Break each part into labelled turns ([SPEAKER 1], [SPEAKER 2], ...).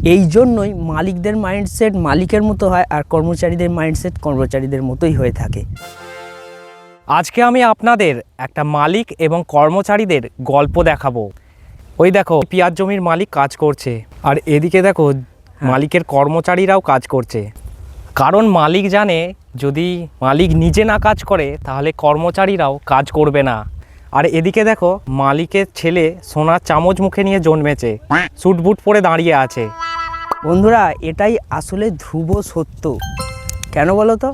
[SPEAKER 1] এই জন্যই মালিকদের মাইন্ডসেট মালিকের মতো হয় আর কর্মচারীদের মাইন্ডসেট কর্মচারীদের মতোই হয়ে থাকে।
[SPEAKER 2] আজকে আমি আপনাদের একটা মালিক এবং কর্মচারীদের গল্প দেখাবো। ওই দেখো পেঁয়াজ জমির মালিক কাজ করছে, আর এদিকে দেখো মালিকের কর্মচারীরাও কাজ করছে। কারণ মালিক জানে যদি মালিক নিজে না কাজ করে তাহলে কর্মচারীরাও কাজ করবে না। আর এদিকে দেখো মালিকের ছেলে সোনার চামচ মুখে নিয়ে জন্মেছে, স্যুট বুট পরে দাঁড়িয়ে আছে।
[SPEAKER 1] বন্ধুরা, এটাই আসলে ধ্রুব সত্য। কেন বলো তো?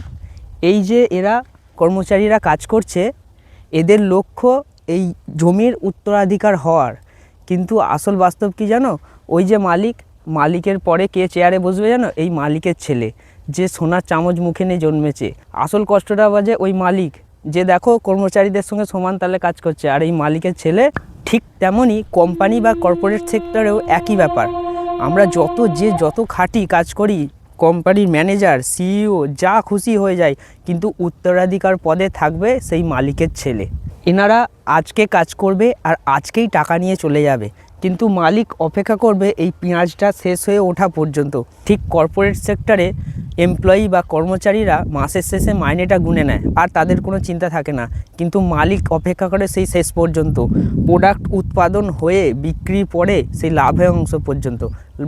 [SPEAKER 1] এই যে এরা কর্মচারীরা কাজ করছে, এদের লক্ষ্য এই জমির উত্তরাধিকার হওয়ার, কিন্তু আসল বাস্তব কি জানো? ওই যে মালিকের পরে কে চেয়ারে বসবে জানো? এই মালিকের ছেলে, যে সোনার চামচ মুখে নিয়ে জন্মেছে। আসল কষ্টটা বাজে ওই মালিক, যে দেখো কর্মচারীদের সঙ্গে সমান তালে কাজ করছে, আর এই মালিকের ছেলে। ঠিক তেমনই কোম্পানি বা কর্পোরেট সেক্টরেও একই ব্যাপার। আমরা যত খাটি কাজ করি, কোম্পানির ম্যানেজার সিইও যা খুশি হয়ে যায়, কিন্তু উত্তরাধিকার পদে থাকবে সেই মালিকের ছেলে। এনারা আজকে কাজ করবে আর আজকেই টাকা নিয়ে চলে যাবে, কিন্তু মালিক অপেক্ষা করবে এই পেঁয়াজটা শেষ হয়ে ওঠা পর্যন্ত। ঠিক কর্পোরেট সেক্টরে এমপ্লয়ি বা কর্মচারীরা মাসের শেষে মাইনেটা গুনে নেয় আর তাদের কোনো চিন্তা থাকে না, কিন্তু মালিক অপেক্ষা করে সেই শেষ পর্যন্ত, প্রোডাক্ট উৎপাদন হয়ে বিক্রির পরে সেই লাভের অংশ পর্যন্ত,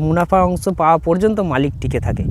[SPEAKER 1] মুনাফা অংশ পাওয়া পর্যন্ত মালিক টিকে থাকে।